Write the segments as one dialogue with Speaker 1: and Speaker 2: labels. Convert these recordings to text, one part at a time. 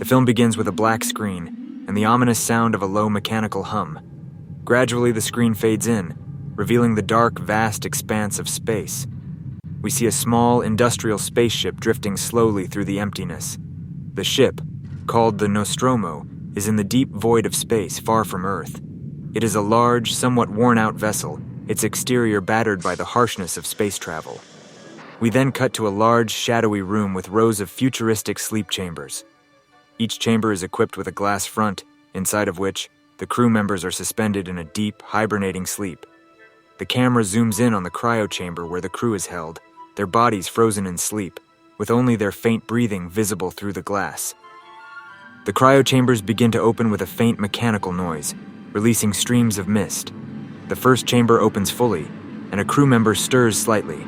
Speaker 1: The film begins with a black screen and the ominous sound of a low mechanical hum. Gradually, the screen fades in, revealing the dark, vast expanse of space. We see a small, industrial spaceship drifting slowly through the emptiness. The ship, called the Nostromo, is in the deep void of space far from Earth. It is a large, somewhat worn-out vessel, its exterior battered by the harshness of space travel. We then cut to a large, shadowy room with rows of futuristic sleep chambers. Each chamber is equipped with a glass front, inside of which the crew members are suspended in a deep, hibernating sleep. The camera zooms in on the cryo chamber where the crew is held, their bodies frozen in sleep, with only their faint breathing visible through the glass. The cryo chambers begin to open with a faint mechanical noise, releasing streams of mist. The first chamber opens fully, and a crew member stirs slightly.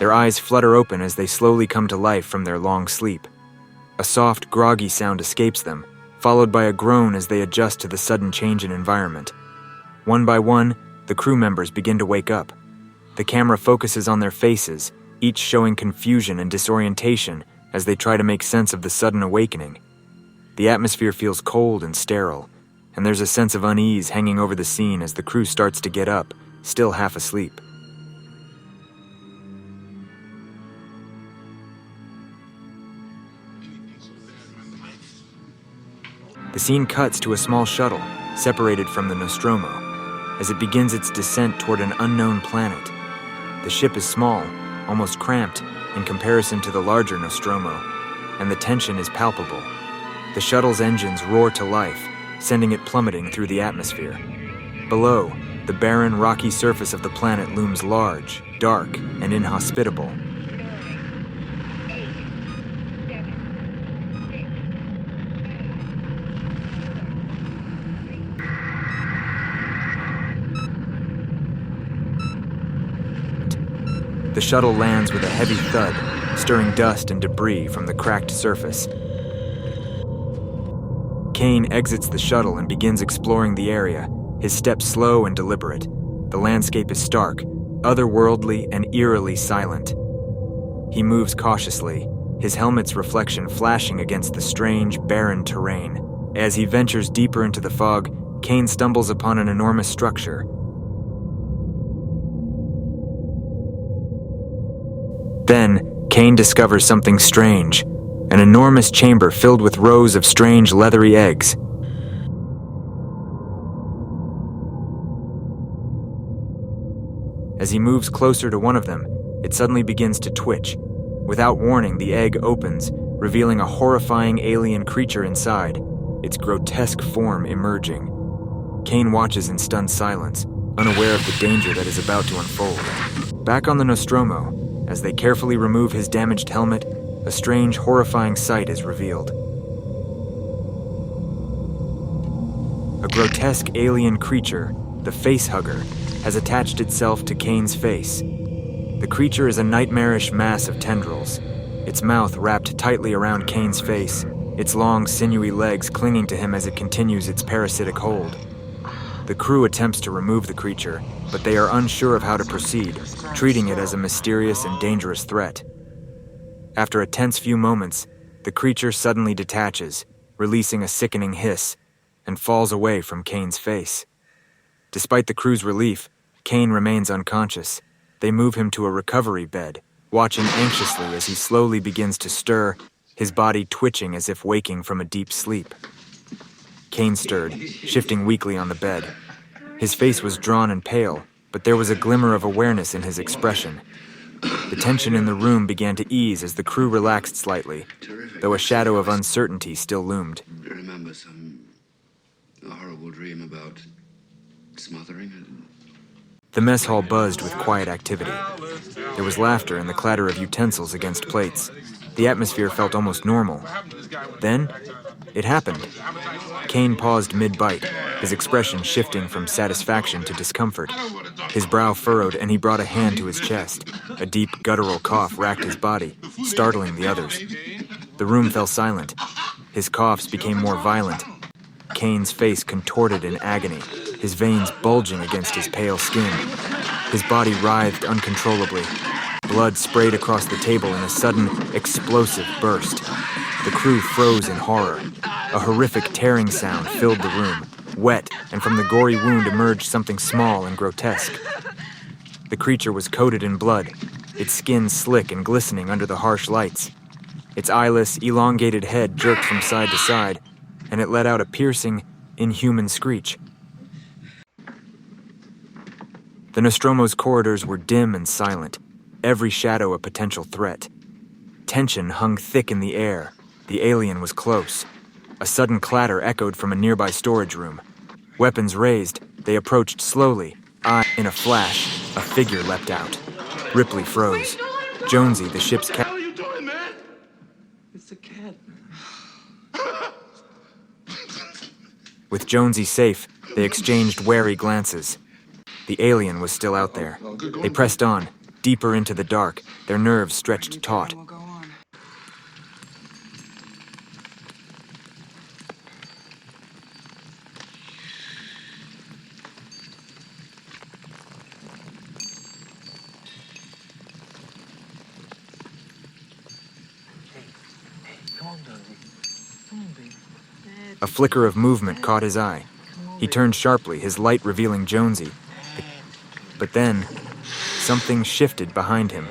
Speaker 1: Their eyes flutter open as they slowly come to life from their long sleep. A soft, groggy sound escapes them, followed by a groan as they adjust to the sudden change in environment. One by one, the crew members begin to wake up. The camera focuses on their faces, each showing confusion and disorientation as they try to make sense of the sudden awakening. The atmosphere feels cold and sterile, and there's a sense of unease hanging over the scene as the crew starts to get up, still half asleep. The scene cuts to a small shuttle, separated from the Nostromo, as it begins its descent toward an unknown planet. The ship is small, almost cramped, in comparison to the larger Nostromo, and the tension is palpable. The shuttle's engines roar to life, sending it plummeting through the atmosphere. Below, the barren, rocky surface of the planet looms large, dark, and inhospitable. The shuttle lands with a heavy thud, stirring dust and debris from the cracked surface. Kane exits the shuttle and begins exploring the area, his steps slow and deliberate. The landscape is stark, otherworldly, and eerily silent. He moves cautiously, his helmet's reflection flashing against the strange, barren terrain. As he ventures deeper into the fog, Kane stumbles upon an enormous structure. Then, Kane discovers something strange. An enormous chamber filled with rows of strange leathery eggs. As he moves closer to one of them, it suddenly begins to twitch. Without warning, the egg opens, revealing a horrifying alien creature inside, its grotesque form emerging. Kane watches in stunned silence, unaware of the danger that is about to unfold. Back on the Nostromo, as they carefully remove his damaged helmet, a strange, horrifying sight is revealed. A grotesque alien creature, the Facehugger, has attached itself to Kane's face. The creature is a nightmarish mass of tendrils, its mouth wrapped tightly around Kane's face, its long, sinewy legs clinging to him as it continues its parasitic hold. The crew attempts to remove the creature, but they are unsure of how to proceed, treating it as a mysterious and dangerous threat. After a tense few moments, the creature suddenly detaches, releasing a sickening hiss, and falls away from Kane's face. Despite the crew's relief, Kane remains unconscious. They move him to a recovery bed, watching anxiously as he slowly begins to stir, his body twitching as if waking from a deep sleep. Kane stirred, shifting weakly on the bed. His face was drawn and pale, but there was a glimmer of awareness in his expression. The tension in the room began to ease as the crew relaxed slightly, though a shadow of uncertainty still loomed.
Speaker 2: I remember some horrible dream about smothering it.
Speaker 1: The mess hall buzzed with quiet activity. There was laughter and the clatter of utensils against plates. The atmosphere felt almost normal. Then, it happened. Kane paused mid-bite, his expression shifting from satisfaction to discomfort. His brow furrowed and he brought a hand to his chest. A deep, guttural cough racked his body, startling the others. The room fell silent. His coughs became more violent. Kane's face contorted in agony, his veins bulging against his pale skin. His body writhed uncontrollably. Blood sprayed across the table in a sudden, explosive burst. The crew froze in horror. A horrific tearing sound filled the room, wet, and from the gory wound emerged something small and grotesque. The creature was coated in blood, its skin slick and glistening under the harsh lights. Its eyeless, elongated head jerked from side to side, and it let out a piercing, inhuman screech. The Nostromo's corridors were dim and silent, every shadow a potential threat. Tension hung thick in the air. The alien was close. A sudden clatter echoed from a nearby storage room. Weapons raised, they approached slowly. In a flash, a figure leapt out. Ripley froze. Jonesy, the ship's
Speaker 3: What are you doing, man?
Speaker 4: It's a cat.
Speaker 1: With Jonesy safe, they exchanged wary glances. The alien was still out there. They pressed on, deeper into the dark, their nerves stretched taut.
Speaker 4: We'll go on. Come on, Jonesy. Come on, baby.
Speaker 1: A flicker of movement caught his eye. He turned sharply, his light revealing Jonesy. But then, something shifted behind him.